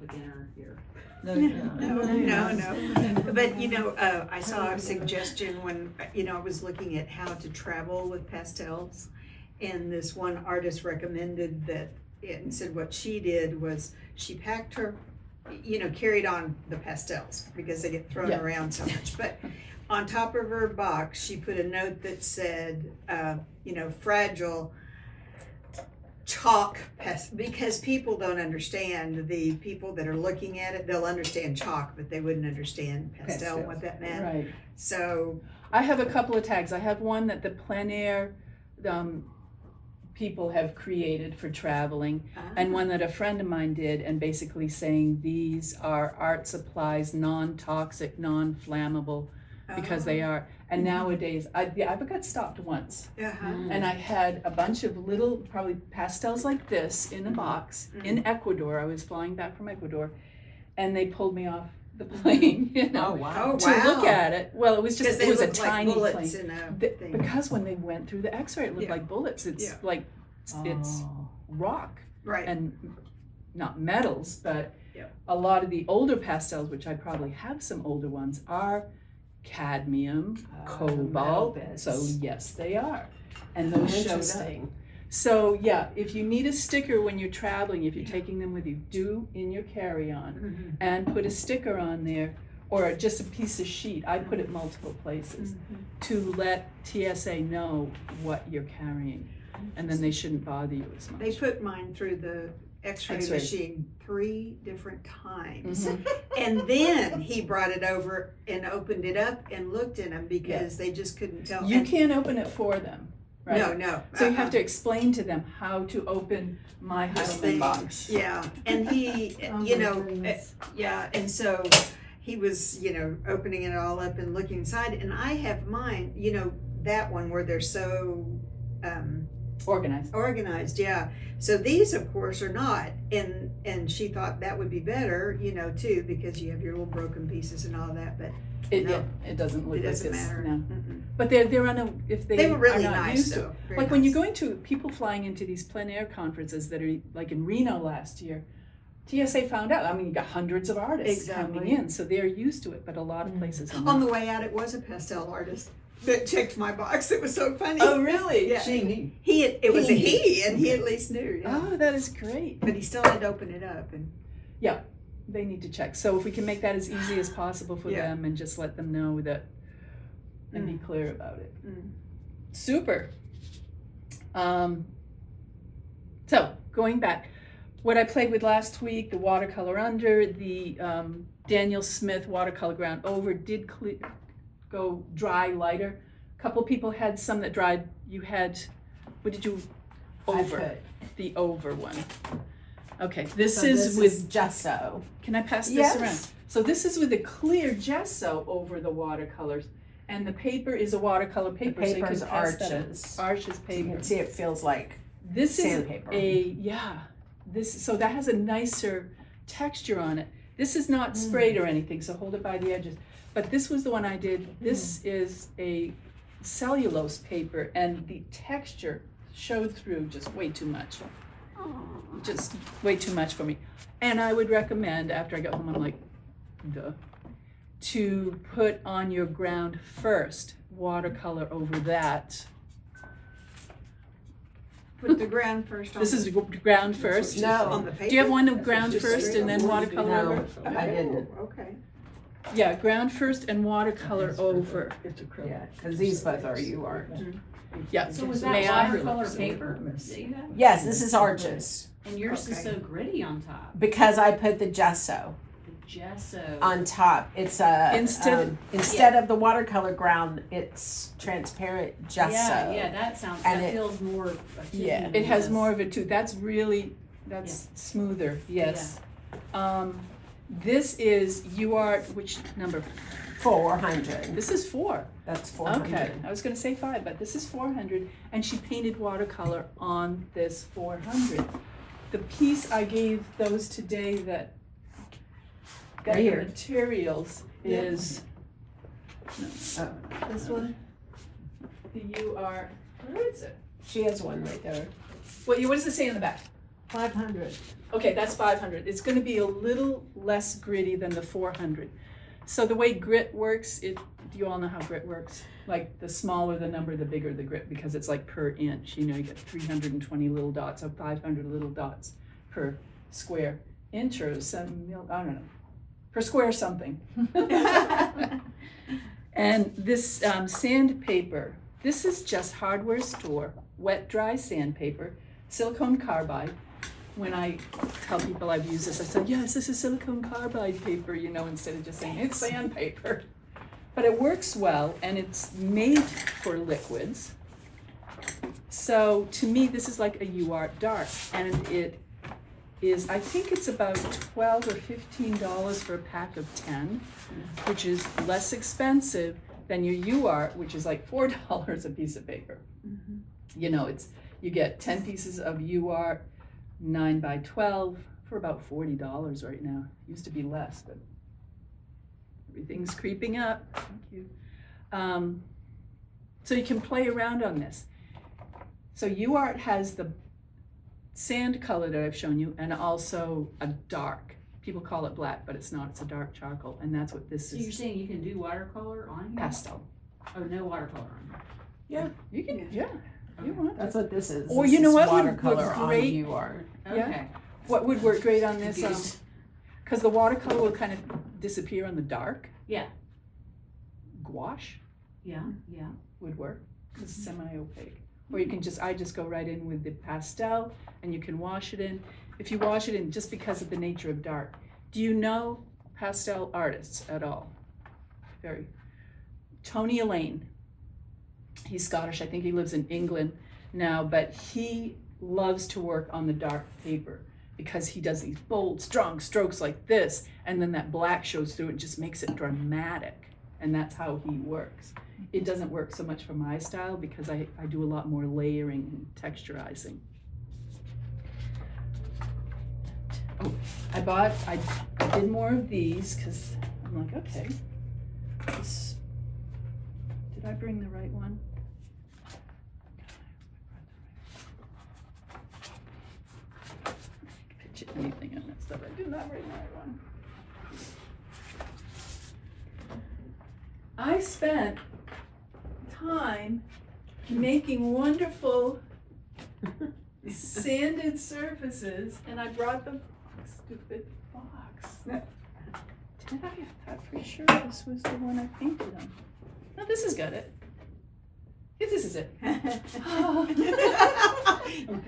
beginner here. No. But you know, I saw a suggestion when, you know, I was looking at how to travel with pastels. And this one artist recommended that, and said what she did was she packed her, you know, carried on the pastels because they get thrown around so much. But on top of her box, she put a note that said, you know, fragile chalk because people don't understand, the people that are looking at it, they'll understand chalk, but they wouldn't understand pastel and what that meant. Right. So I have a couple of tags. I have one that the plein air people have created for traveling, and one that a friend of mine did, and basically saying these are art supplies, non-toxic, non-flammable, because they are. And nowadays, I got stopped once, and I had a bunch of little, probably pastels like this in a box in Ecuador. I was flying back from Ecuador, and they pulled me off the plane, you know, to look at it. Well, it was just, it was a tiny plane. Because when they went through the x-ray, it looked like bullets. It's like, it's rock. Right. And not metals, but a lot of the older pastels, which I probably have some older ones, are cadmium, cobalt. So yes, they are. And those showed up. So yeah, if you need a sticker when you're traveling, if you're taking them with you, do in your carry-on and put a sticker on there, or just a piece of sheet. I put it multiple places to let TSA know what you're carrying, and then they shouldn't bother you as much. They put mine through the X-ray machine 3 different times, and then he brought it over and opened it up and looked in them because they just couldn't tell. You can't open it for them. Right? No. So you have to explain to them how to open my Heidelman box. Yeah, and he, you know, and so he was, you know, opening it all up and looking inside, and I have mine, you know, that one where they're so organized, yeah. So these, of course, are not, and she thought that would be better, you know, too, because you have your little broken pieces and all that, but it doesn't look it doesn't like this. matter. No. But they're on a, if they were really are not nice, used though. to. Very Like when nice. you're going to, people flying into these plein air conferences that are like in Reno last year, TSA found out, I mean, you got hundreds of artists coming in, so they're used to it, but a lot of places are not. On the way out, it was a pastel artist that checked my box. It was so funny. Oh, really? Yeah. It was a he, and he at least knew. Yeah. Oh, that is great. But he still had to open it up. And yeah, they need to check. So if we can make that as easy as possible for them and just let them know that and be clear about it. Super. So going back, what I played with last week, the watercolor under, the Daniel Smith watercolor ground over did go dry lighter. A couple people had some that dried. You had, what did you, over? The over one. Okay, this is with gesso. Can I pass this around? So this is with a clear gesso over the watercolors, and the paper is a watercolor paper. The paper's so you can pass Arches. Arches paper. So you can see it feels like This sandpaper. So that has a nicer texture on it. This is not sprayed or anything, so hold it by the edges. But this was the one I did. This is a cellulose paper, and the texture showed through just way too much. Just way too much for me. And I would recommend, after I got home, I'm like, duh, to put on your ground first, watercolor over that. put the ground first on. This is ground first. No. On the paper. Do you have one of ground first and then watercolor No, over? I didn't. Okay. Yeah, ground first and watercolor over. Yeah, because these both are UArt. Yeah. So was May that I? watercolor paper that you had? Yes, this is Arches And yours is so gritty on top. because I put the gesso The gesso. on top. It's a instead of the watercolor ground, it's transparent gesso. Yeah, that sounds, And that it- feels more akin Yeah. to It has this. more of it too. That's really, that's smoother, yes. This is UArt, which number? 400. This is 4. That's 400. Okay, I was gonna say 5, but this is 400, and she painted watercolor on this 400. The piece I gave those today that got Right the here. materials is This one? the UArt, where is it? She has one right there. What does it say in the back? 500. Okay, that's 500. It's gonna be a little less gritty than the 400. So the way grit works, do you all know how grit works? Like the smaller the number, the bigger the grit, because it's like per inch. You know, you get 320 little dots, so 500 little dots per square inch or some, I don't know, per square something. And this sandpaper, this is just hardware store, wet dry sandpaper, silicone carbide. When I tell people I've used this, I say, yes, this is silicone carbide paper, you know, instead of just saying it's sandpaper. But it works well, and it's made for liquids. So to me, this is like a UArt dark, and it is, I think it's about $12 or $15 for a pack of 10, which is less expensive than your UArt, which is like $4 a piece of paper. Mhm. You know, you get 10 pieces of UArt, 9 by 12 for about $40 right now. Used to be less, but everything's creeping up. Thank you. So you can play around on this. So UArt has the sand color that I've shown you, and also a dark. People call it black, but it's not. It's a dark charcoal, and that's what this So you're is. saying you can do watercolor on here? Pastel. Oh, no watercolor on Yeah, you can. Yeah, you Okay. want. That's what this is. Or This you know is what would watercolor look on great? UArt. here? Yeah. Okay. What would work great on this? Confused. Because the watercolor will kind of disappear on the dark. Yeah. Gouache Yeah, yeah. would work. It's semi-opaque. Or you can I just go right in with the pastel, and you can wash it in. If you wash it in just because of the nature of dark. Do you know pastel artists at all? Tony Elaine. He's Scottish. I think he lives in England now, but he loves to work on the dark paper because he does these bold, strong strokes like this, and then that black shows through and just makes it dramatic. And that's how he works. It doesn't work so much for my style because I do a lot more layering and texturizing. Oh, I did more of these because I'm like, okay, did I bring the right one? Pitch anything on that stuff. I do not bring the right one. I spent time making wonderful sanded surfaces, and I brought the stupid box. Did I? I thought for sure this was the one I painted on. No, this has got it. Yeah, this is it. Oh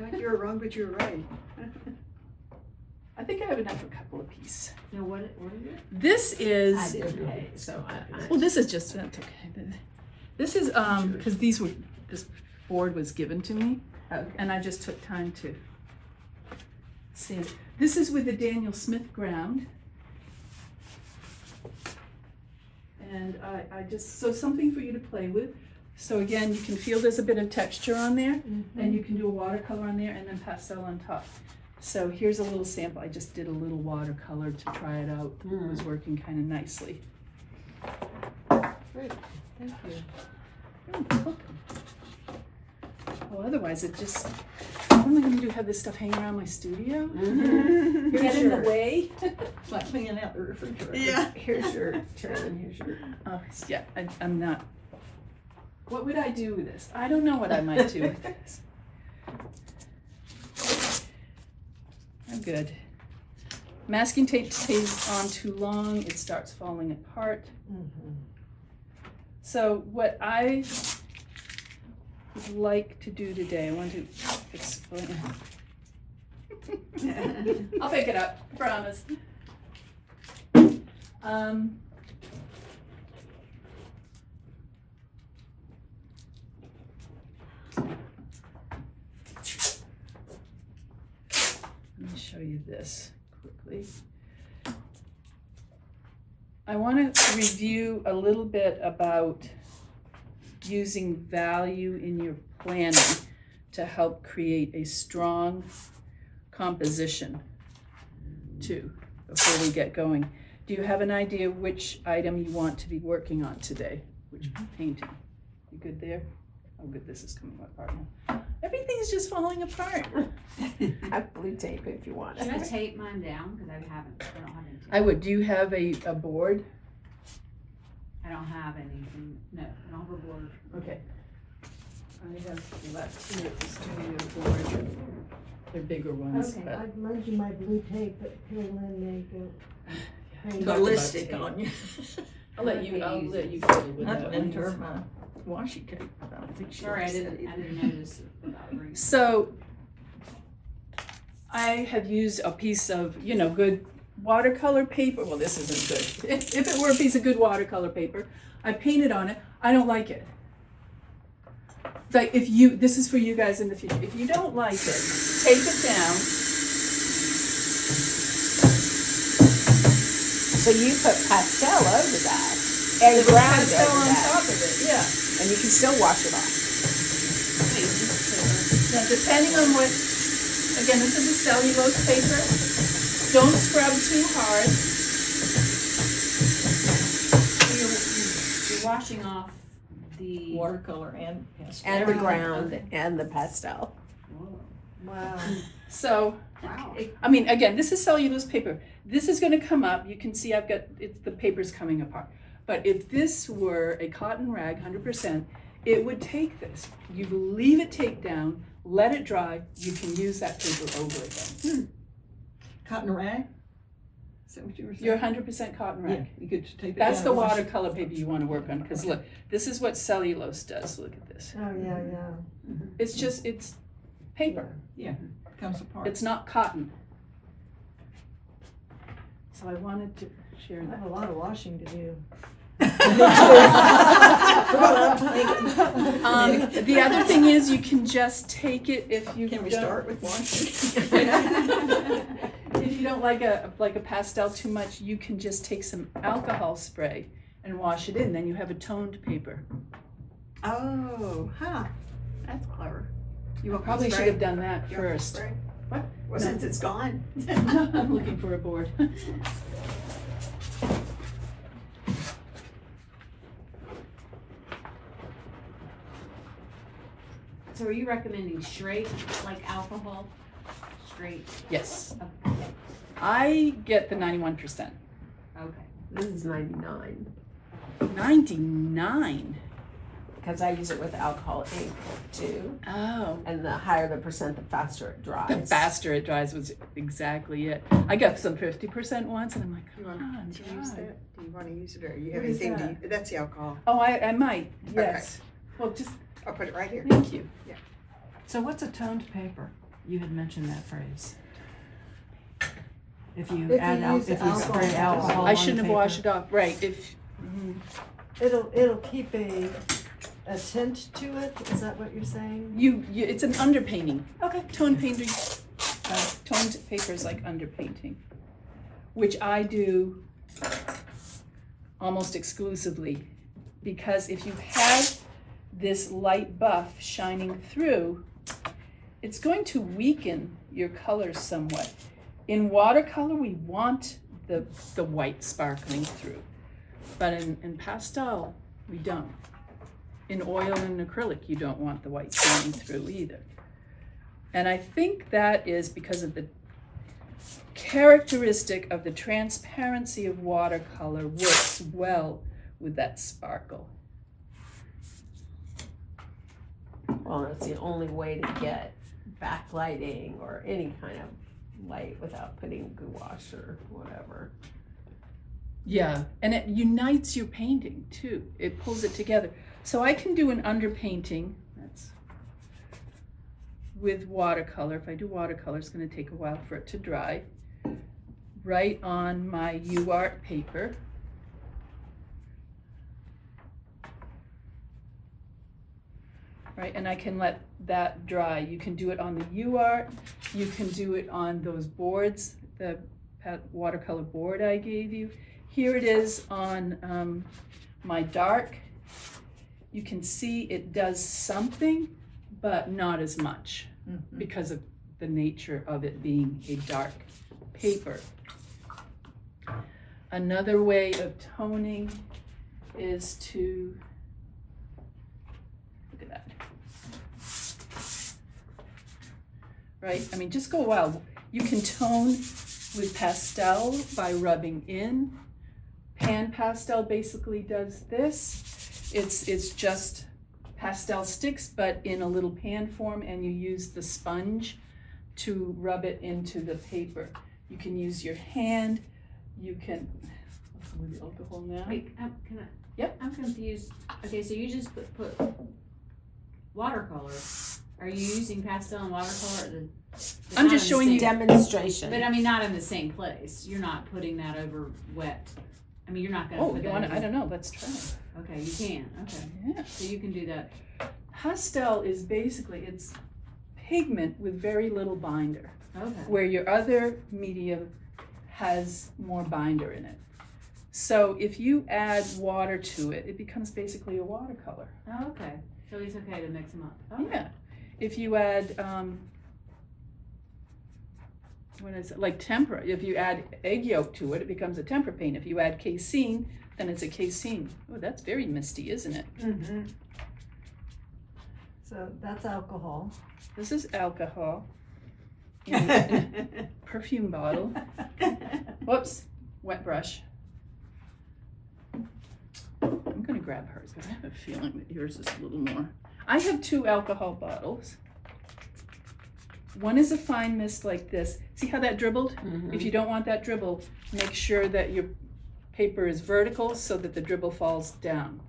God, you're wrong, but you're right. I think I have enough for a couple of pieces. Now, what is it? This I is, didn't pay, so I well, this is just, that's okay. This is, because this board was given to me, okay. and I just took time to see it. This is with the Daniel Smith ground. And I just, so something for you to play with. So again, you can feel there's a bit of texture on there, and you can do a watercolor on there and then pastel on top. So here's a little sample. I just did a little watercolor to try it out. It was working kind of nicely. Great, thank you. You're welcome. Well, otherwise it just, what am I going to do? Have this stuff hanging around my studio? Get in the way? It's like cleaning out the refrigerator. Yeah. Here's your turn, here's your. Oh, yeah, I'm not. What would I do with this? I don't know what I might do with this. I'm good. Masking tape stays on too long, it starts falling apart. So what I would like to do today, I want to explain. I'll pick it up, I promise. Let me show you this quickly. I want to review a little bit about using value in your planning to help create a strong composition too, before we get going. Do you have an idea which item you want to be working on today? Which painting? You good there? Oh good, this is coming apart now. Everything everything's just falling apart. I have blue tape if you want Should I it. tape mine down? Cause I don't have any tape. I would, do you have a board? I don't have anything, no, I don't have a board. Okay. I have left here at the studio board. They're bigger ones, Okay, but. I'd lend you my blue tape, but Carolyn may go. Talk about ballistic tape. on you. I'll let you fiddle with Not that to one. enter my washi tape. I don't think she Sorry, I said didn't notice about ring. So I have used a piece of, good watercolor paper. Well, this isn't good. If it were a piece of good watercolor paper, I painted on it. I don't like it. Like this is for you guys in the future. If you don't like it, take it down. So you put pastel over that and ground Pastel over on that, top of it, yeah. and you can still wash it off. Now, depending on what, again, this is a cellulose paper. Don't scrub too hard. You're washing off the. watercolor and pastel. And the ground and the pastel. Whoa. Wow. So, Wow. I mean, again, this is cellulose paper. This is gonna come up. You can see the paper's coming apart. But if this were a cotton rag, 100%, it would take this. You leave it taped down, let it dry, you can use that paper over again. Cotton rag? Is that what you were saying? You're 100% cotton rag. Yeah, you could tape it That's down the and wash it. watercolor paper you wanna work on, because look, this is what cellulose does. Look at this. Oh, yeah. It's paper. Comes apart. It's not cotton. So I wanted to share I that. have a lot of washing to do. The other thing is you can just take it if you Can we don't- start with washing? If you don't like a pastel too much, you can just take some alcohol spray and wash it in. Then you have a toned paper. Oh, that's clever. You want Probably should have done that You want first. spray? What? Well, since it's gone. I'm looking for a board. So are you recommending straight, like alcohol? Straight, Yes, okay, I get the 91%. okay. This is 99, 99. because I use it with alcohol ink too. Oh. And the higher the percent, the faster it dries. The faster it dries was exactly it. I got some 50% once, and I'm like, You come want on, to use dry. that? Do you want to use it, or you have What is anything that? that's the alcohol. Oh, I might, yes. Well, just, I'll put it right here. thank you. So what's a toned paper? You had mentioned that phrase. If you If add you out, use if you alcohol. spray alcohol I on shouldn't the have washed paper. it off, right, if, It'll keep a tint to it, is that what you're saying? it's an underpainting. Okay. Toned painting, toned paper is like underpainting, which I do almost exclusively, because if you have this light buff shining through, it's going to weaken your colors somewhat. In watercolor, we want the white sparkling through, but in pastel, we don't. In oil and acrylic, you don't want the white shining through either. And I think that is because of the characteristic of the transparency of watercolor works well with that sparkle. Well, it's the only way to get backlighting or any kind of light without putting gouache or whatever. Yeah, and it unites your painting too. It pulls it together. So I can do an underpainting, that's with watercolor. If I do watercolor, it's gonna take a while for it to dry. Right on my UArt paper. Right, and I can let that dry. You can do it on the UArt, you can do it on those boards, the watercolor board I gave you. Here it is on my dark. You can see it does something, but not as much because of the nature of it being a dark paper. Another way of toning is to, look at that. right? I mean, just go wild. You can tone with pastel by rubbing in. Pan pastel basically does this. It's just pastel sticks, but in a little pan form, and you use the sponge to rub it into the paper. You can use your hand. You can, with the alcohol now. Wait, can I? Yep. I'm confused. Okay, so you just put watercolor. Are you using pastel and watercolor? I'm just showing you. Demonstration. But I mean, not in the same place. You're not putting that over wet. I mean, you're not gonna Oh, put you that want over. I don't know, let's try. Okay, you can, okay. Yeah. So you can do that. Pastel is basically, it's pigment with very little binder, Okay. where your other medium has more binder in it. So if you add water to it, it becomes basically a watercolor. Oh, okay. So it's okay to mix them up. Okay. Yeah. If you add, what is it, like tempera, if you add egg yolk to it, it becomes a tempera paint. If you add casein, then it's a casein. Oh, that's very misty, isn't it? Mm-hmm. So that's alcohol. This is alcohol in a perfume bottle. Whoops, wet brush. I'm gonna grab hers because I have a feeling that yours is a little more. I have 2 alcohol bottles. One is a fine mist like this. See how that dribbled? Mhm. If you don't want that dribble, make sure that your paper is vertical so that the dribble falls down,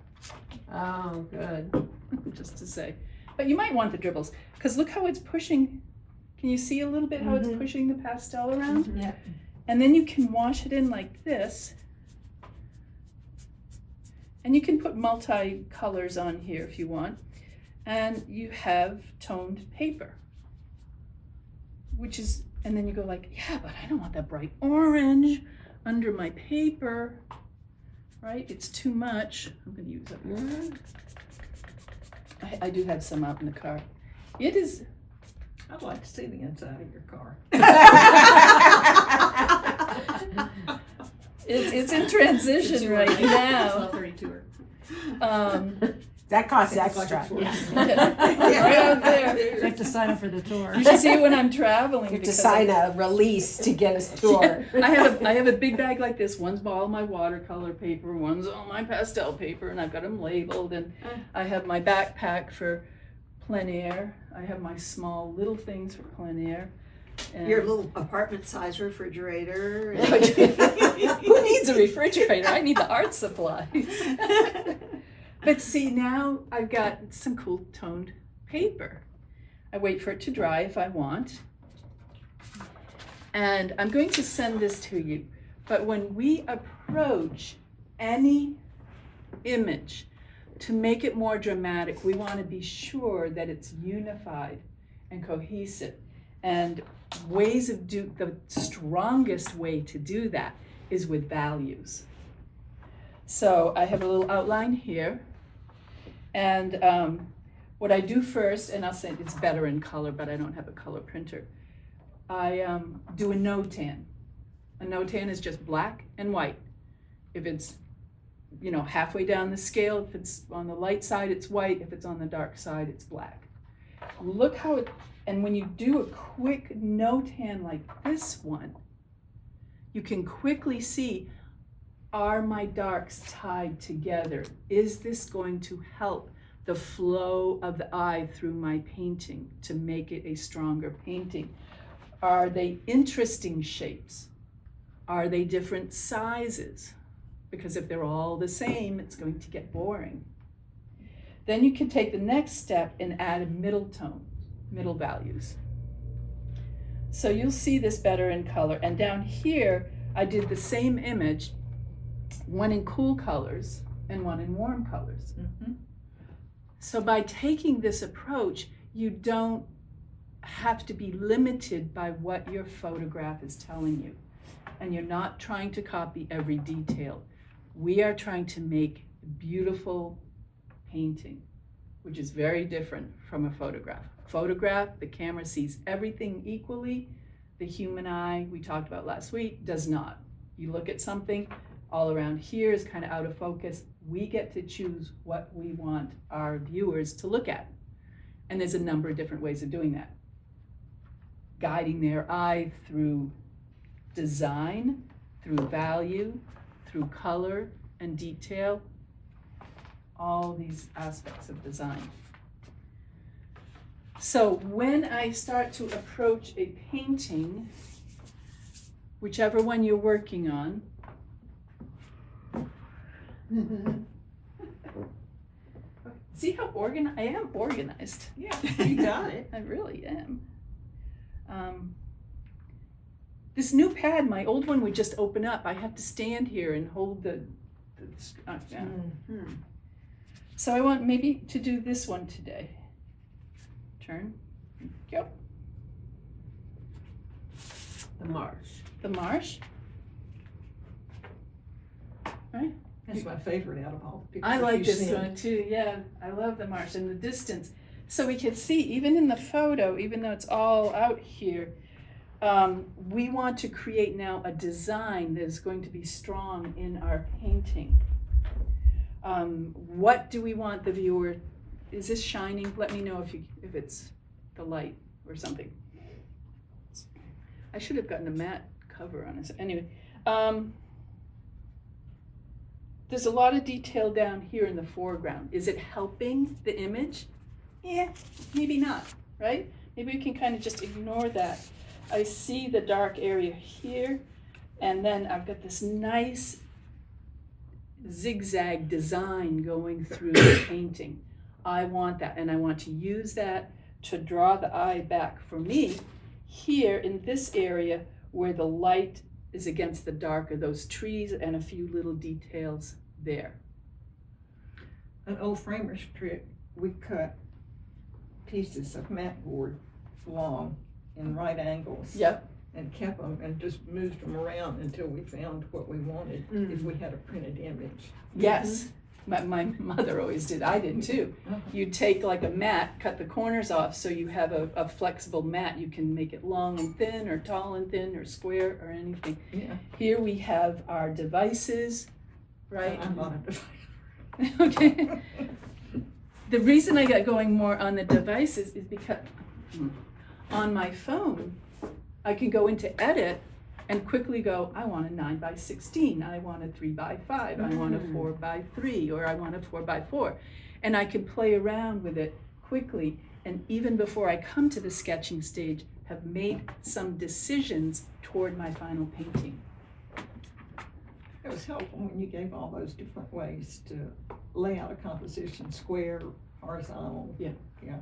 Oh, good. just to say. But you might want the dribbles, because look how it's pushing. Can you see a little bit how it's pushing the pastel around? Yeah. And then you can wash it in like this. And you can put multi-colors on here if you want. And you have toned paper. Which is, and then you go like, yeah, but I don't want that bright orange under my paper, right? It's too much. I'm gonna use it. Mm. I do have some out in the car. It is, I'd like to see the inside of your car. it's in transition right now. 32er. That costs It's extra. like Right out there. You have to sign up for the tour. You should see it when I'm traveling. You have to because sign a release to get a tour. I have a big bag like this. One's all my watercolor paper, one's all my pastel paper, and I've got them labeled. And I have my backpack for plein air. I have my small little things for plein air. And Your little apartment size refrigerator. who needs a refrigerator? I need the art supplies. But see, now I've got some cool toned paper. I wait for it to dry if I want. And I'm going to send this to you. But when we approach any image to make it more dramatic, we want to be sure that it's unified and cohesive. And the strongest way to do that is with values. So I have a little outline here. And what I do first, and I'll say it's better in color, but I don't have a color printer. I do a no-tan. A no-tan is just black and white. If it's, halfway down the scale, if it's on the light side, it's white. If it's on the dark side, it's black. Look how it, and when you do a quick no-tan like this one, you can quickly see, are my darks tied together? Is this going to help the flow of the eye through my painting to make it a stronger painting? Are they interesting shapes? Are they different sizes? Because if they're all the same, it's going to get boring. Then you can take the next step and add middle tone, middle values. So you'll see this better in color. And down here, I did the same image, one in cool colors and one in warm colors. Mm-hmm. So by taking this approach, you don't have to be limited by what your photograph is telling you. And you're not trying to copy every detail. We are trying to make beautiful painting, which is very different from a photograph. Photograph, the camera sees everything equally. The human eye, we talked about last week, does not. You look at something, all around here is kind of out of focus. We get to choose what we want our viewers to look at. And there's a number of different ways of doing that. guiding their eye through design, through value, through color and detail, all these aspects of design. So when I start to approach a painting, whichever one you're working on, see how I am organized. Yeah, you got it. I really am. This new pad, my old one would just open up. I have to stand here and hold the yeah. So I want maybe to do this one today. Turn, go. The marsh. The marsh. Right. That's my favorite out of all the pictures I like you this sent. one too, yeah. I love the marsh and the distance. So we can see, even in the photo, even though it's all out here, we want to create now a design that is going to be strong in our painting. What do we want the viewer, is this shining? Let me know if it's the light or something. I should have gotten a matte cover on this. Anyway, there's a lot of detail down here in the foreground. Is it helping the image? Yeah, maybe not, right? Maybe we can kind of just ignore that. I see the dark area here, and then I've got this nice zigzag design going through the painting. I want that, and I want to use that to draw the eye back for me here in this area where the light is against the dark of those trees and a few little details there. An old framer's trick, we cut pieces of mat board long in right angles. Yep. And kept them and just moved them around until we found what we wanted, if we had a printed image. Yes. My mother always did. I did too. You'd take like a mat, cut the corners off so you have a flexible mat. You can make it long and thin or tall and thin or square or anything. Yeah. Here we have our devices, right? I'm not a device. Okay. The reason I got going more on the devices is because on my phone, I can go into edit and quickly go, I want a 9x16, I want a 3x5, I want a 4x3, or I want a 4x4. And I can play around with it quickly, and even before I come to the sketching stage, have made some decisions toward my final painting. It was helpful when you gave all those different ways to lay out a composition, square, horizontal. Yeah. Yeah.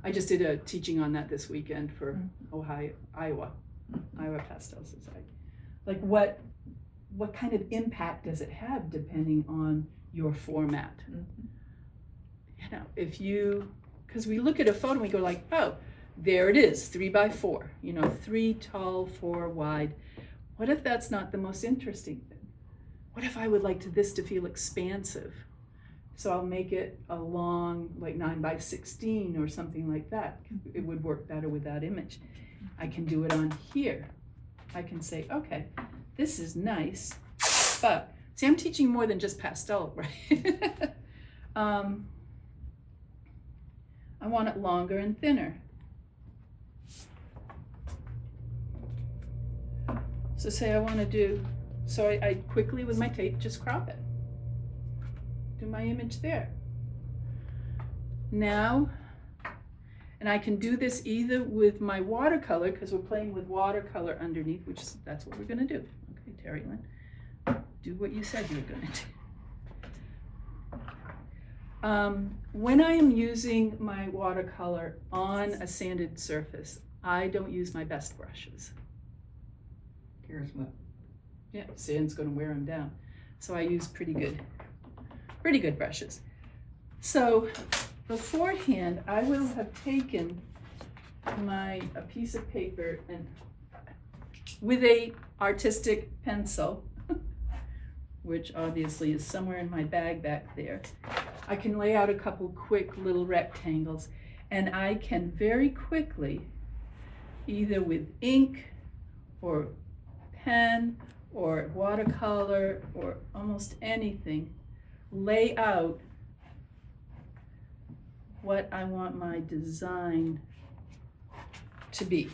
I just did a teaching on that this weekend for Iowa Pastel Society. Like what kind of impact does it have depending on your format? You know, because we look at a photo and we go like, oh, there it is, 3x4, 3 tall, 4 wide. What if that's not the most interesting thing? What if I would like this to feel expansive? So I'll make it a long, like 9x16 or something like that. It would work better with that image. I can do it on here. I can say, okay, this is nice, but see, I'm teaching more than just pastel, right? I want it longer and thinner. So say I want to do, so I quickly with my tape just crop it. Do my image there. Now, and I can do this either with my watercolor, because we're playing with watercolor underneath, that's what we're gonna do. Okay, Terry Lynn, do what you said you were gonna do. When I am using my watercolor on a sanded surface, I don't use my best brushes. Here's what. Yeah, sand's gonna wear them down. So I use pretty good brushes. So beforehand, I will have taken a piece of paper and with a artistic pencil, which obviously is somewhere in my bag back there, I can lay out a couple quick little rectangles, and I can very quickly, either with ink or pen or watercolor or almost anything, lay out what I want my design to be.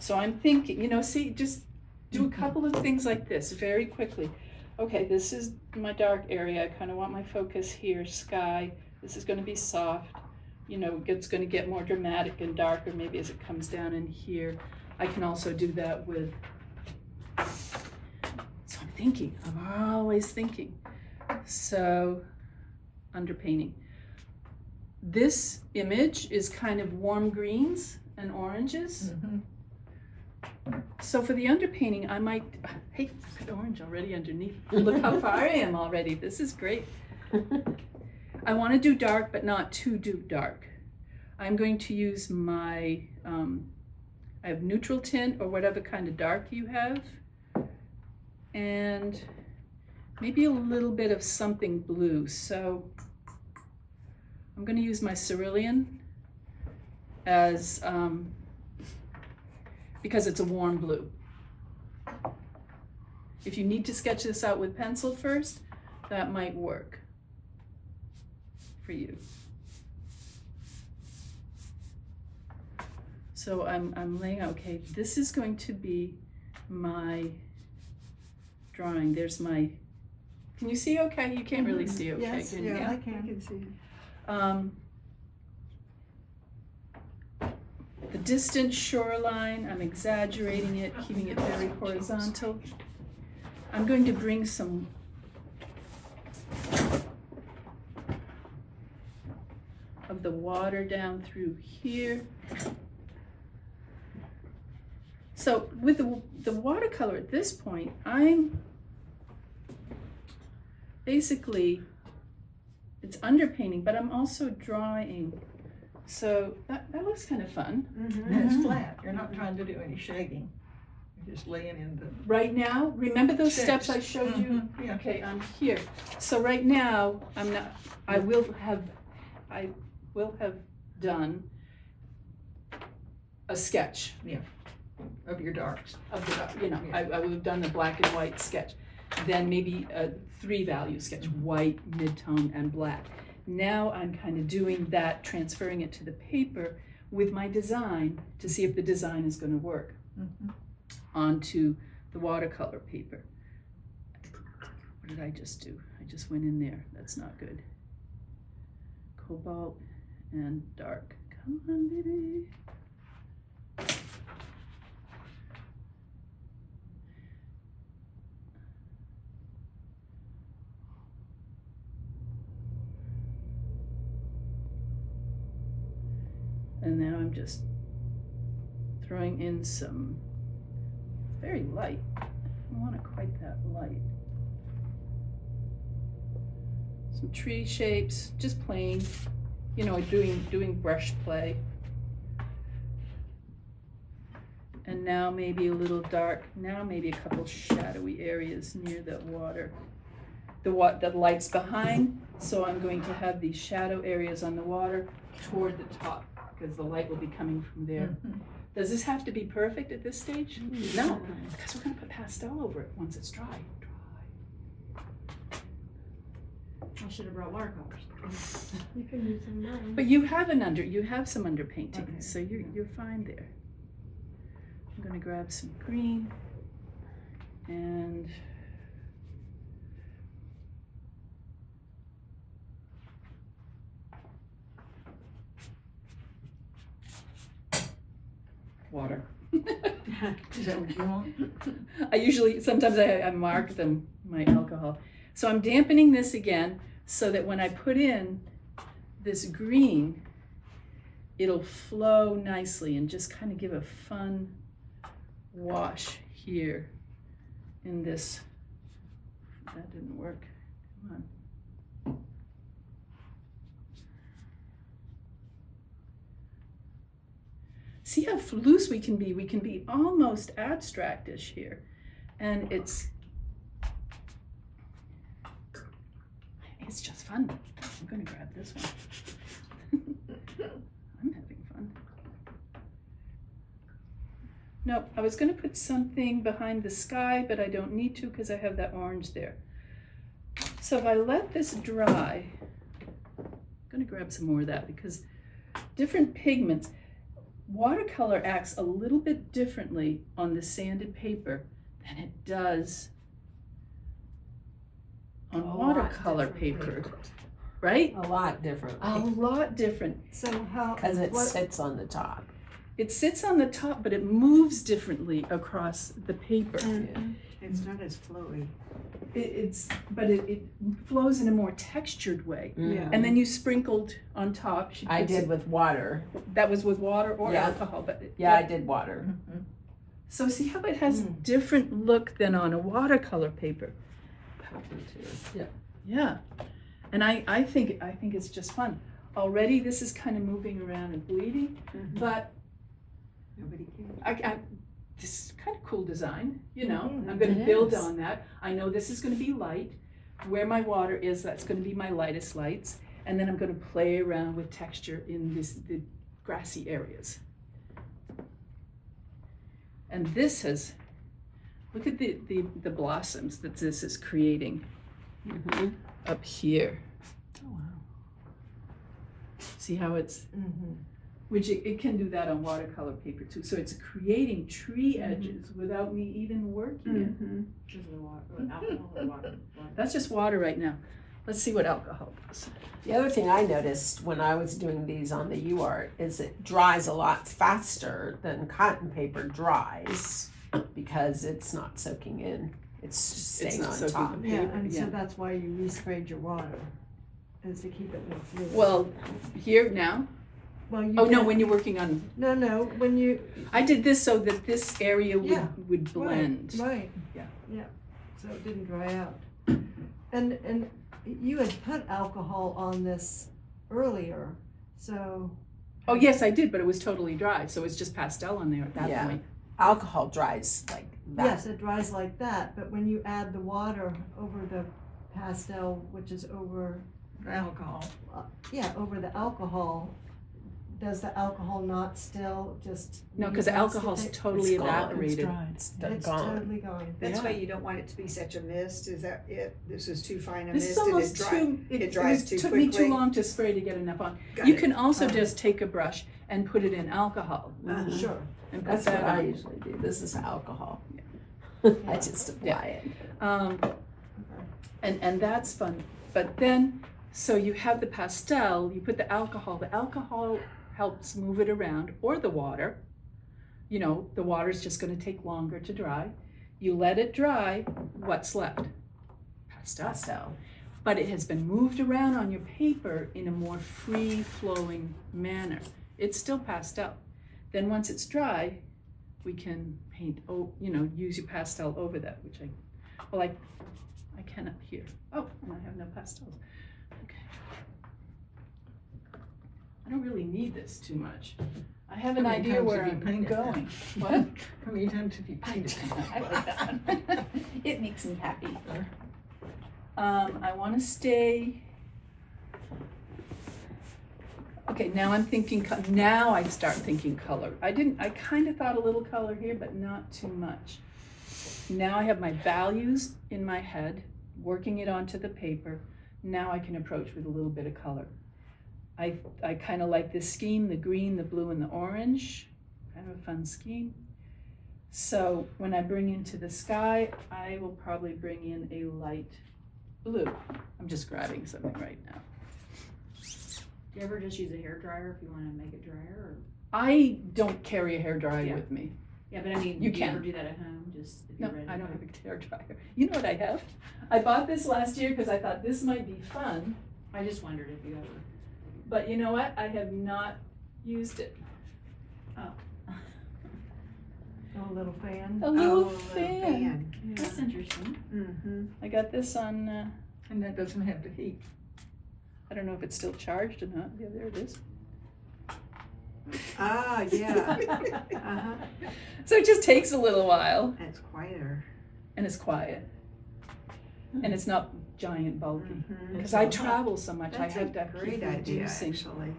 So I'm thinking, you know, see, just do a couple of things like this very quickly. Okay, this is my dark area. I kind of want my focus here, sky. This is going to be soft. You know, it's going to get more dramatic and darker maybe as it comes down in here. I can also do that with, so I'm thinking, I'm always thinking. So, underpainting. This image is kind of warm greens and oranges. So for the underpainting, I might, hey, I've got orange already underneath. Look how far I am already. This is great. I want to do dark, but not too dark. I'm going to use my, I have neutral tint or whatever kind of dark you have. And maybe a little bit of something blue. So I'm going to use my cerulean as, because it's a warm blue. If you need to sketch this out with pencil first, that might work for you. So I'm laying out, okay, this is going to be my drawing. There's my, can you see okay? You can't really see okay, Yes, can you? yeah, I I can. can see. The distant shoreline, I'm exaggerating it, keeping it very horizontal. I'm going to bring some of the water down through here. So with the watercolor at this point, I'm basically, it's underpainting, but I'm also drawing. So that looks kind of fun. And it's flat, you're not trying to do any shading, you're just laying in the. Right now, remember those steps I Shapes. showed you? Yeah. Okay, I'm here. So right now, I'm not, I will have done a sketch Of your darks. of the, you know, I would have done the black and white sketch. Then maybe a 3-value sketch, white, mid-tone, and black. Now I'm kind of doing that, transferring it to the paper with my design to see if the design is going to work onto the watercolor paper. What did I just do? I just went in there. That's not good. Cobalt and dark. Come on, baby. And now I'm just throwing in some, very light. I don't want it quite that light. Some tree shapes, just plain, you know, doing brush play. And now maybe a little dark, now maybe a couple shadowy areas near the water. The light's behind, so I'm going to have these shadow areas on the water toward the top, because the light will be coming from there. Does this have to be perfect at this stage? No, because we're going to put pastel over it once it's dry. I should have brought watercolors. You can use them now. But you have some underpainting, Okay. so you're fine there. I'm going to grab some green and water. Is that what you want? I usually, sometimes I mark them, my alcohol. So I'm dampening this again so that when I put in this green, it'll flow nicely and just kind of give a fun wash here in this. That didn't work. Come on. See how loose we can be? We can be almost abstract-ish here. And it's just fun. I'm gonna grab this one. I'm having fun. No, I was gonna put something behind the sky, but I don't need to because I have that orange there. So if I let this dry, I'm gonna grab some more of that because different pigments, watercolor acts a little bit differently on the sanded paper than it does on A lot watercolor differently. paper, right? A lot different. A lot different. So how, Because it what, sits on the top. It sits on the top, but it moves differently across the paper. It's not as flowy. But it flows in a more textured way. Yeah. And then you sprinkled on top. She I puts did it- with water. That was with water or Yeah. alcohol, but Yeah, I did water. So see how it has different look than on a watercolor paper. Yeah. Yeah, and I think it's just fun. Already this is kind of moving around and bleeding, but Nobody cares. this is kind of cool design, you know. Mhm. I'm going to It build is. on that. I know this is going to be light. Where my water is, that's going to be my lightest lights, and then I'm going to play around with texture in the grassy areas. And this has, look at the blossoms that this is creating up here. Oh, wow. See how it's, mhm. which it can do that on watercolor paper too. So it's creating tree edges without me even working it. This is the water, alcohol or water? That's just water right now. Let's see what alcohol does. The other thing I noticed when I was doing these on the UArt is it dries a lot faster than cotton paper dries because it's not soaking in. It's just It's staying not on soaking top. the Yeah, paper, and yeah. so that's why you resprayed your water, is to keep it more fluid. Well, here now. Well, you Oh no, did- when you're working on, No, when you, I did this so that this area Yeah, would blend. right. Yeah. Yeah, so it didn't dry out. And you had put alcohol on this earlier, so. Oh yes, I did, but it was totally dry, so it's just pastel on there at that Yeah. point. Alcohol dries like that. Yes, it dries like that, but when you add the water over the pastel, which is over, Alcohol. over the alcohol, does the alcohol not still just? No, because the leave us alcohol's to take- totally It's gone. evaporated. It's dry. It's It's gone. totally gone. That's Yeah. why you don't want it to be such a mist, is that it? This is too fine a This mist is and it almost dries. too, it dries was- too took me too quickly. long to spray to get enough on. Got You it. can also Uh-huh. just take a brush and put it in alcohol Sure. and put That's that what I on. usually do. This is alcohol. Yeah. I just apply it. And that's fun. But then, so you have the pastel, you put the alcohol helps move it around, or the water. You know, the water's just gonna take longer to dry. You let it dry, what's left? Pastel. Pastel. But it has been moved around on your paper in a more free-flowing manner. It's still pastel. Then once it's dry, we can paint, use your pastel over that, which I can up here. Oh, and I have no pastels. Okay. I don't really need this too much. I have an How many idea times where have you I'm painted that? going. What? How many times have you painted? I like that. It makes me happy. I want to stay. Okay, now I'm thinking. Now I start thinking color. I kind of thought a little color here, but not too much. Now I have my values in my head, working it onto the paper. Now I can approach with a little bit of color. I kind of like this scheme, the green, the blue, and the orange. Kind of a fun scheme. So when I bring into the sky, I will probably bring in a light blue. I'm just grabbing something right now. Do you ever just use a hair dryer if you want to make it drier? Or? I don't carry a hairdryer Yeah. with me. Yeah, but I mean, You do you can. ever do that at home? Just if No, you're ready I to don't go? have a hairdryer. You know what I have? I bought this last year because I thought this might be fun, I just wondered if you ever. but you know what? I have not used it. A little fan. A little Oh, fan. That's interesting. Mm-hmm. I got this on, And that doesn't have the heat. I don't know if it's still charged or not. Yeah, there it is. Ah, yeah. Uh-huh. So it just takes a little while. That's quieter. And it's quiet. And it's not giant bulky. Mhm. Because I travel so much, That's I have a to great keep idea, reducing. actually.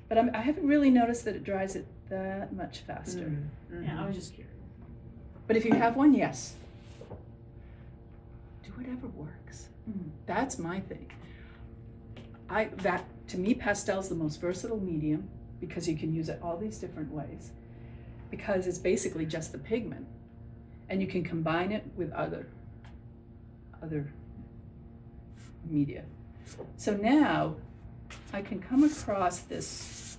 But I haven't really noticed that it dries it that much faster. Mm-hmm. Yeah, I was just curious. But if you have one, yes. Do whatever works. That's my thing. To me, pastel's the most versatile medium. because you can use it all these different ways, because it's basically just the pigment, and you can combine it with other media. So now I can come across this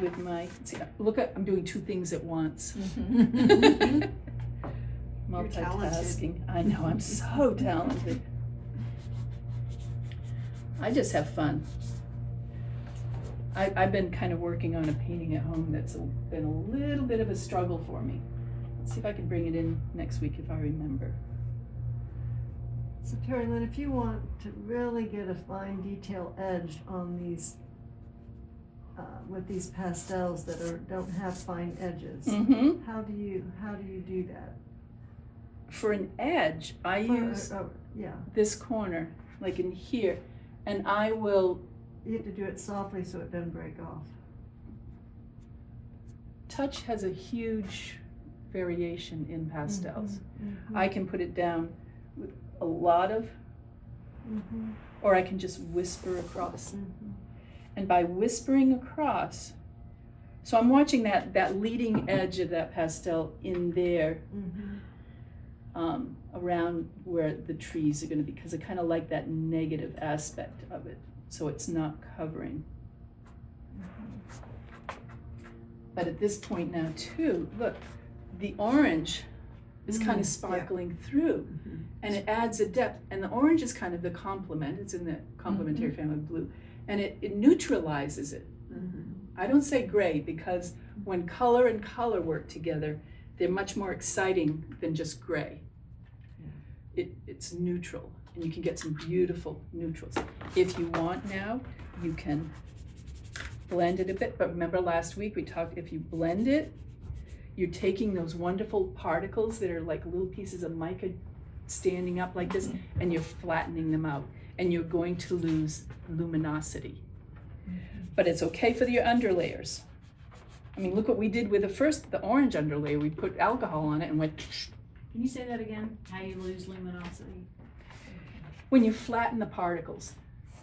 with my, see, look at, I'm doing two things at once. Multitasking. I know, I'm so talented. I just have fun. I've been kind of working on a painting at home that's been a little bit of a struggle for me. Let's see if I can bring it in next week if I remember. So Terry Lynn, if you want to really get a fine detail edge on these, with these pastels that don't have fine edges, Mm-hmm. how do you do that? For an edge, I use Yeah, this corner, like in here, and I will you have to do it softly so it doesn't break off. touch has a huge variation in pastels. Mhm. I can put it down with a lot of, Mhm. or I can just whisper across. Mhm. And by whispering across, so I'm watching that leading edge of that pastel in there, Mhm. around where the trees are gonna be, because I kind of like that negative aspect of it, so it's not covering. But at this point now too, look, the orange is kind of sparkling through, and it adds a depth, and the orange is kind of the complement, it's in the complementary family of blue, and it neutralizes it. I don't say gray, because when color and color work together, they're much more exciting than just gray. It's neutral, and you can get some beautiful neutrals. If you want now, you can blend it a bit, but remember last week we talked, if you blend it, you're taking those wonderful particles that are like little pieces of mica standing up like this, and you're flattening them out, and you're going to lose luminosity. But it's okay for your underlayers. I mean, look what we did with the orange underlayer. We put alcohol on it and went, Can you say that again? How you lose luminosity? when you flatten the particles.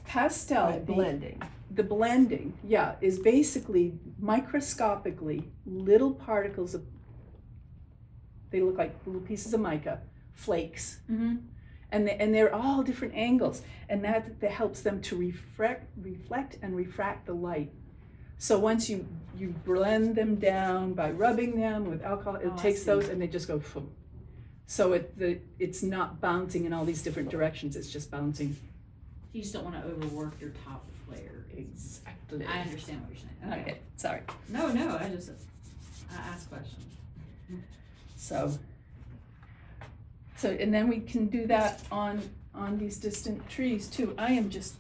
Pastel, By blending. the blending, yeah, is basically microscopically little particles of, they look like little pieces of mica, flakes. Mm-hmm. And they're all different angles, and that helps them to reflect and refract the light. So once you blend them down by rubbing them with alcohol, it takes those and they just go boom. So it's not bouncing in all these different directions, it's just bouncing. You just don't want to overwork your top layer. Exactly. I understand what you're saying. Okay, sorry. No, I ask questions. So and then we can do that on these distant trees too. I am just,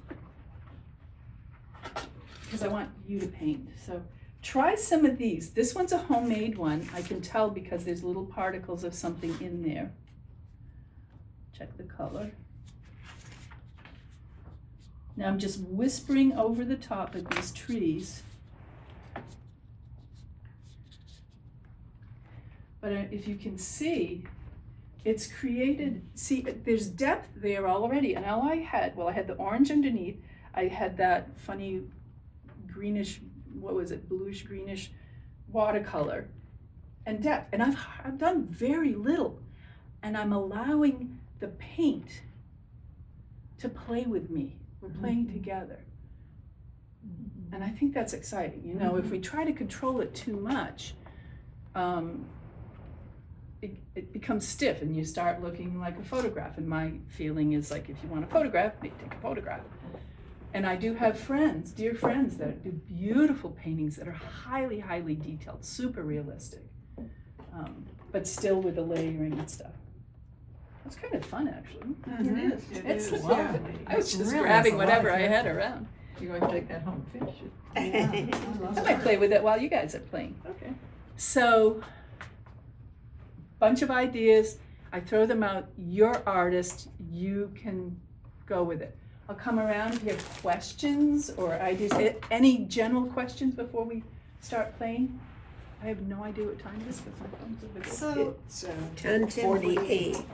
because I want you to paint. So try some of these. This one's a homemade one. I can tell because there's little particles of something in there. Check the color. Now I'm just whispering over the top of these trees. But if you can see, it's created, see, there's depth there already, and all I had the orange underneath, I had that funny greenish, what was it, bluish greenish watercolor, and depth, and I've done very little, and I'm allowing the paint to play with me. We're playing together. And I think that's exciting. You know, if we try to control it too much, it becomes stiff and you start looking like a photograph. And my feeling is like, if you want a photograph, take a photograph. And I do have friends, dear friends, that do beautiful paintings that are highly, highly detailed, super realistic, but still with the layering and stuff. It's kind of fun, actually. It is. It's It is. fun. I was just really grabbing is a lot whatever of I had around. You're going to take that home and finish it. I might play with it while you guys are playing. Okay. So, bunch of ideas. I throw them out. You're artist. You can go with it. I'll come around if you have questions or ideas. Any general questions before we start playing? I have no idea what time it is because my phone's over there. So, It's 10:48. Okay.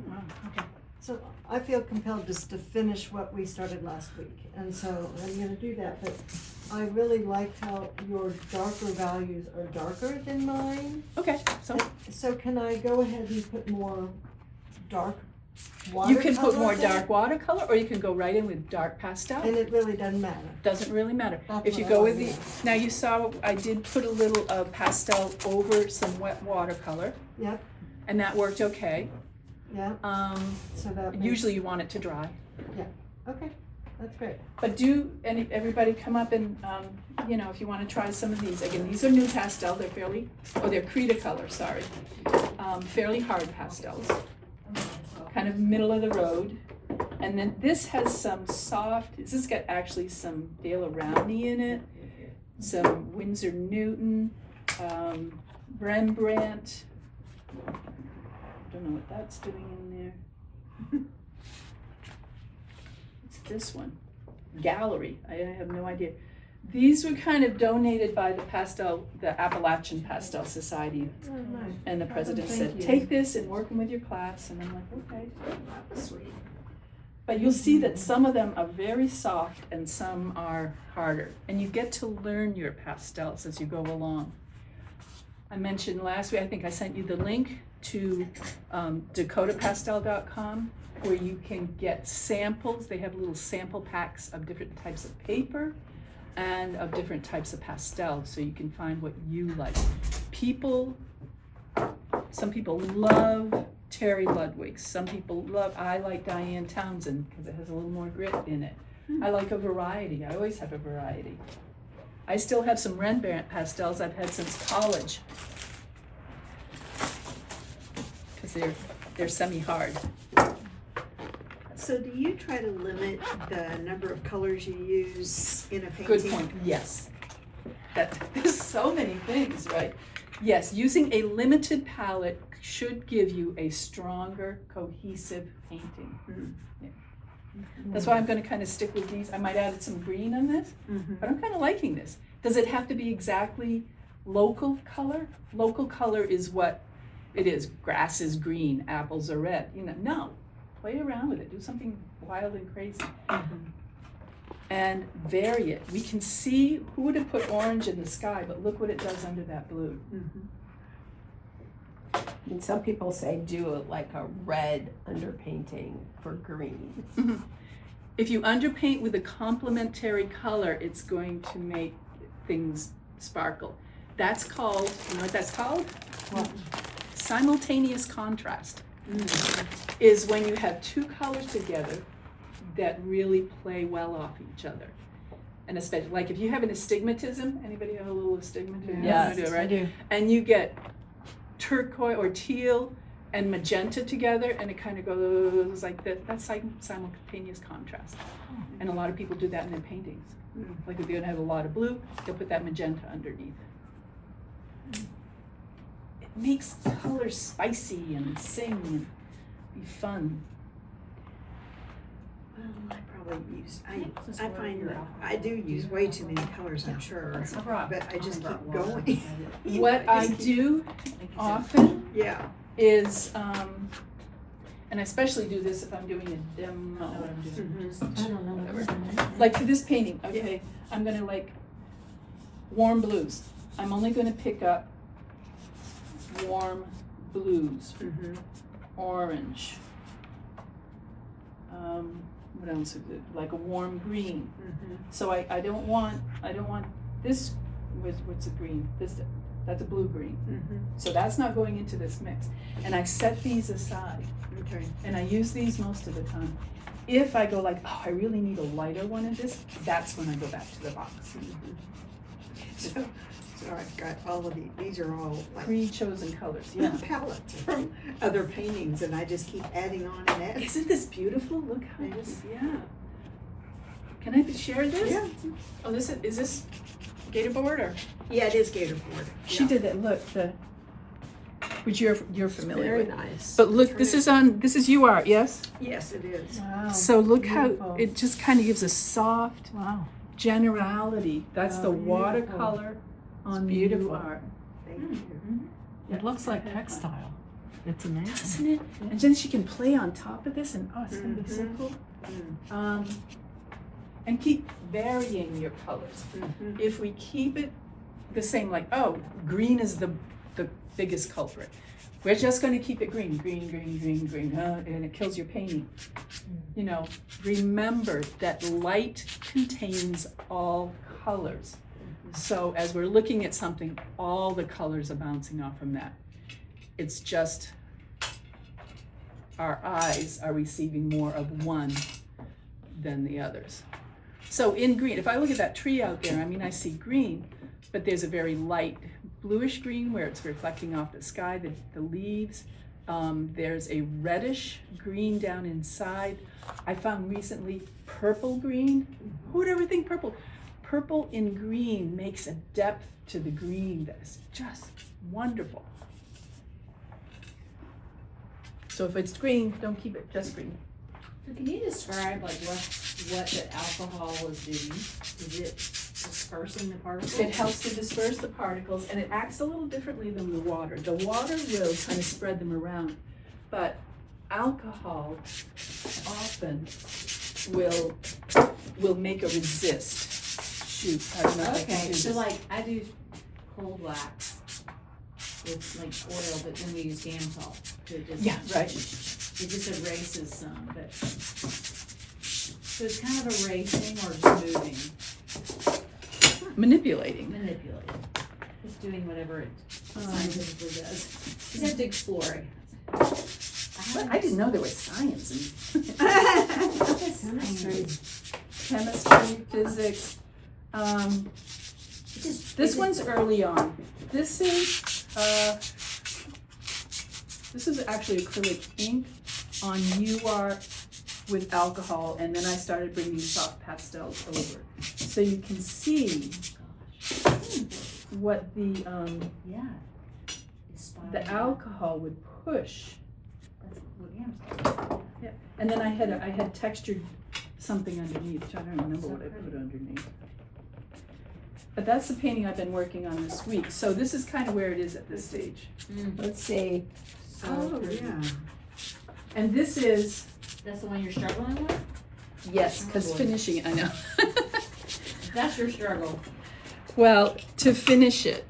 Wow, okay. so I feel compelled just to finish what we started last week, and so I'm gonna do that, but I really liked how your darker values are darker than mine. Okay, so So can I go ahead and put more dark you watercolor? can put more there? dark watercolor, or you can go right in with dark pastel. And it really doesn't matter. Doesn't really matter. That's If you what go I with the, want. now you saw, I did put a little pastel over some wet watercolor, Yep, and that worked okay. yeah, so that makes. Usually you want it to dry. Okay, that's great. But everybody come up and, you know, if you wanna try some of these, again, these are new pastel, they're fairly, they're Cretacolor, sorry. Fairly hard pastels, kind of middle of the road. And then this has some soft, this has got actually some Dale Rowney in it, some Winsor Newton, Rembrandt. Don't know what that's doing in there. It's this one, Gallery, I have no idea. These were kind of donated by the Appalachian Pastel Society, Oh, nice. and the president thank said, you. take this and work them with your class, and I'm like, okay. That was sweet. But you'll see that some of them are very soft and some are harder, and you get to learn your pastels as you go along. I mentioned last week, I think I sent you the link to dakotapastel.com, where you can get samples. They have little sample packs of different types of paper and of different types of pastels, so you can find what you like. Some people love Terry Ludwig's, some people I like Diane Townsend because it has a little more grit in it. I like a variety, I always have a variety. I still have some Rembrandt pastels I've had since college, because they're semi-hard. So do you try to limit the number of colors you use in a painting? Good point, yes. There's so many things, right? Yes, using a limited palette should give you a stronger, cohesive painting. Yeah. That's why I'm gonna kind of stick with these. I might add some green on this, but I'm kind of liking this. Does it have to be exactly local color? Local color is what it is. Grass is green, apples are red. You know, no. Play around with it. Do something wild and crazy. And vary it. We can see who would have put orange in the sky, but look what it does under that blue. And some people say do it like a red underpainting for green. If you underpaint with a complementary color, it's going to make things sparkle. That's called, you know what that's called? What? Simultaneous contrast. Is when you have two colors together that really play well off each other. And especially, like if you have an astigmatism, anybody have a little astigmatism? Yes, You do, right? I do. And you get turquoise or teal and magenta together, and it kind of goes like that. That's like simultaneous contrast. And a lot of people do that in their paintings. Like if you're gonna have a lot of blue, they'll put that magenta underneath. It makes colors spicy and sing and be fun. Well, I probably I find that I do use way too many colors, I'm sure, but I just keep going. What I do often Yeah. is, and I especially do this if I'm doing a demo, I don't know. whatever. Like for this painting, okay, I'm gonna like warm blues. I'm only gonna pick up warm blues, orange. What else is it? Like a warm green. So I don't want this. What's a green? That's a blue green. So that's not going into this mix. And I set these aside. Okay. And I use these most of the time. If I go like, oh, I really need a lighter one of this, that's when I go back to the box. So I've got all of these are all like Pre-chosen colors, yeah. palettes from other paintings, and I just keep adding on and adding. Isn't this beautiful? Look how this, yeah. Can I share this? Yeah. Oh, is this Gatorboard or? Yeah, it is Gatorboard. She did that, look, which you're familiar Very with. nice. But look, this is UArt, yes? Yes, it is. Wow. So look beautiful. how, it just kind of gives a soft Wow. generality. That's the Beautiful. watercolor on the beautiful. UArt. Thank you. It looks like textile. It's amazing. Doesn't it? And then she can play on top of this and, oh, it's gonna be so cool. and keep varying your colors. If we keep it the same, like, oh, green is the biggest culprit. We're just gonna keep it green, and it kills your painting. You know, remember that light contains all colors. So as we're looking at something, all the colors are bouncing off from that. It's just our eyes are receiving more of one than the others. So in green, if I look at that tree out there, I mean, I see green, but there's a very light bluish green where it's reflecting off the sky, the leaves. There's a reddish green down inside. I found recently purple green. Who would ever think purple? Purple in green makes a depth to the green that is just wonderful. So if it's green, don't keep it just green. So can you describe like what the alcohol was doing? Is it dispersing the particles? It helps to disperse the particles, and it acts a little differently than the water. The water will kind of spread them around, but alcohol often will make a resist. Shoot, I don't know if I can do Okay, this. so like I do cold wax with like oil, but then we use Gamsol. So it just, Yeah, right. It just erases some, but so it's kind of erasing or just moving, Manipulating. manipulating. It's doing whatever it scientifically does. Just have to explore it. But I didn't know there was science in Chemistry. chemistry, physics. This one's early on. This is actually acrylic ink on UArt with alcohol, and then I started bringing soft pastels over, so you can see what the Yeah. alcohol would push. That's what Gamsol. Yeah, and then I had textured something underneath, which I don't remember what I put underneath. But that's the painting I've been working on this week, so this is kind of where it is at this stage. Let's see. Oh, yeah. And this is, That's the one you're struggling with? yes, Oh, because boy. finishing it, I know. That's your struggle. Well, to finish it.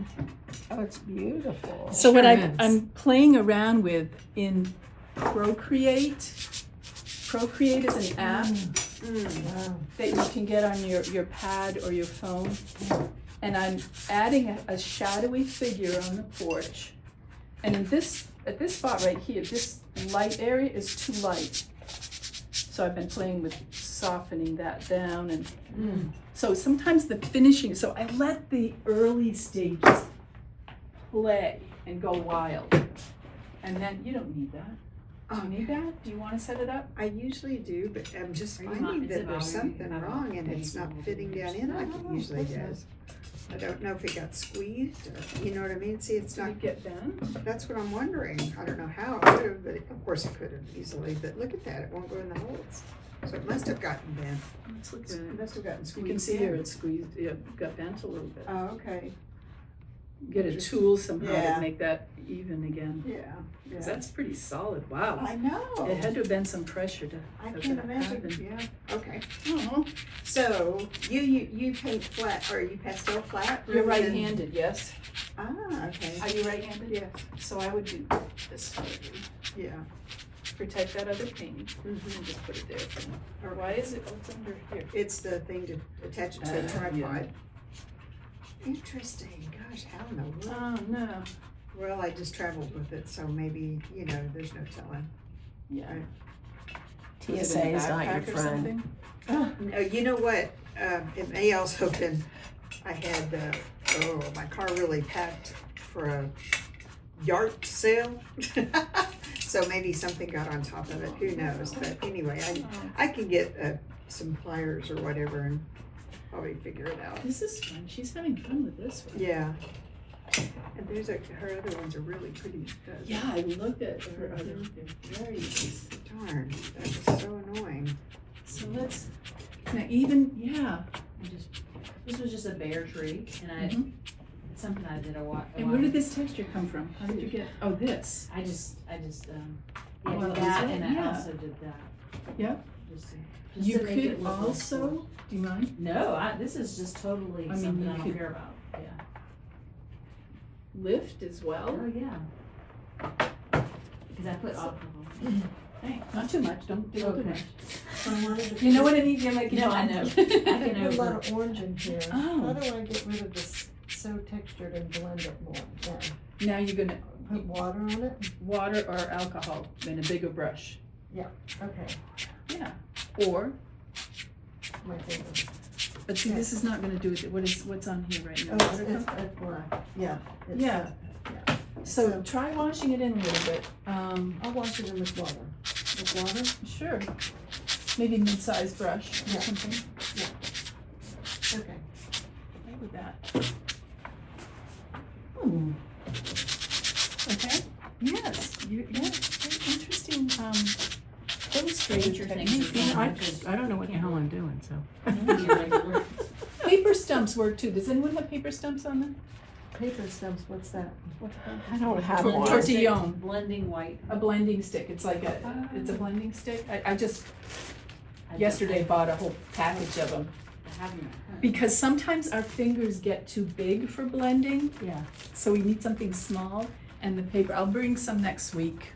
Oh, it's beautiful. So what Sure is. I'm playing around with in Procreate. Procreate is an app Wow. that you can get on your pad or your phone. And I'm adding a shadowy figure on the porch. And at this spot right here, this light area is too light. So I've been playing with softening that down, and so sometimes the finishing, so I let the early stages play and go wild. And then, you don't need that. Do you need that? Do you want to set it up? I usually do, but I'm just Are you finding not- is that it there's bothering you? something Have a wrong and it's face not on fitting it. down in like No, it no, usually of course not. does. I don't know if it got squeezed or, you know what I mean? See, it's Did not, it get bent? that's what I'm wondering. I don't know how it could have, but of course it could have easily, but look at that, it won't go in the holes. So it must have gotten bent. Let's look at It it. must have gotten squeezed. You can see in. here it's squeezed, yeah, got bent a little bit. Oh, okay. Get a tool somehow Yeah. to make that even again. Yeah, 'Cause yeah. that's pretty solid, wow. I know. It had to have been some pressure to I have can't that imagine, happen. yeah, okay. So, you paint flat, or you pastel flat? You're rather than- right-handed, yes? Ah, okay, Are you right-handed? yes, So I would do this for you. yeah. Protect that other painting Mhm. and just put it there for now. Or why is it, what's under here? It's the thing to attach it to a Yeah. tripod. Interesting, gosh, how in the world? Oh, no. Well, I just traveled with it, so maybe, there's no telling. Yeah. TSA is not your Backpack or friend. something? No, you know what, it may also been, I had, my car really packed for a yard sale. So maybe something got on top of it, who knows, but anyway, I can get some pliers or whatever and probably figure it out. This is fun, she's having fun with this one. Yeah. And her other ones are really pretty. Yeah, I looked at her other, they're very nice. Darn, that was so annoying. So let's, now even, yeah. This was just a bare tree, and it's something I did a while. And where did this texture come from? How did you get, I this? just Well, did that, is it? and I Yeah. also did that. Yep. just to You make it could look less also, forced. do you mind? No, this is just totally I mean, something you I don't could- care about, yeah. Lift as well. Oh, yeah. Cause I put alcohol. Hey, not too much, don't do it too Okay. much. I wanted to You know put- what I mean? You're like, No, I know. I I can put a lot over. of orange in here. Oh. How do I get rid of this so textured and blend it more? Yeah. Now you're gonna Put water on it? water or alcohol in a bigger brush. Okay, Yeah. Or, my favorite. but see, this is not gonna do it. What's on here right now? Oh, it's Watercolor? black, yeah. It's, Yeah. So try washing it in a little bit. I'll wash it in with water. With water? Sure. Maybe mid-sized brush or Yeah. something. Okay. Play with that. Hmm. Okay. Yes. Very interesting. Illustrator Future things technique. are I, fun, because I don't know what the can't hell I'm doing, so. be regular. Paper stumps work too. Does anyone have paper stumps on them? Paper stumps, what's that? I don't have Tor- one. tortillon. Blending white. A blending stick. It's like it's a blending stick. I just I yesterday bought a whole package of them. I haven't. Because sometimes our fingers get too big for blending, Yeah. so we need something small. And the paper, I'll bring some next week.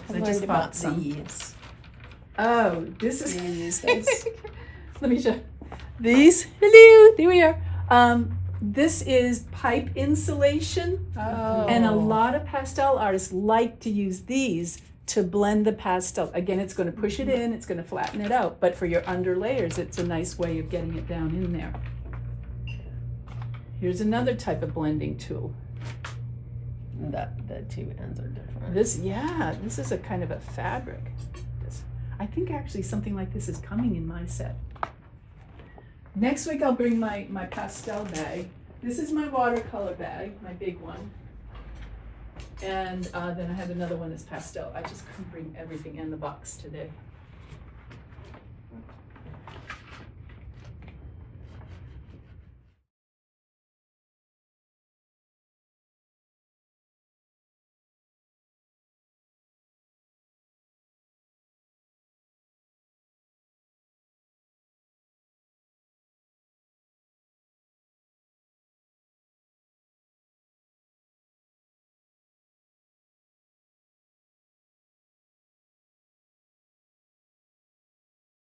'Cause I I just learned bought about some. these. Oh, this is. You use those? Let me show. These. Hello. There we are. This is pipe insulation, Oh. and a lot of pastel artists like to use these to blend the pastel. Again, it's going to push it in. It's going to flatten it out. But for your under layers, it's a nice way of getting it down in there. Here's another type of blending tool. The two ends are different. This is a kind of a fabric. I think actually something like this is coming in my set. Next week I'll bring my pastel bag. This is my watercolor bag, my big one. And then I have another one that's pastel. I just couldn't bring everything in the box today.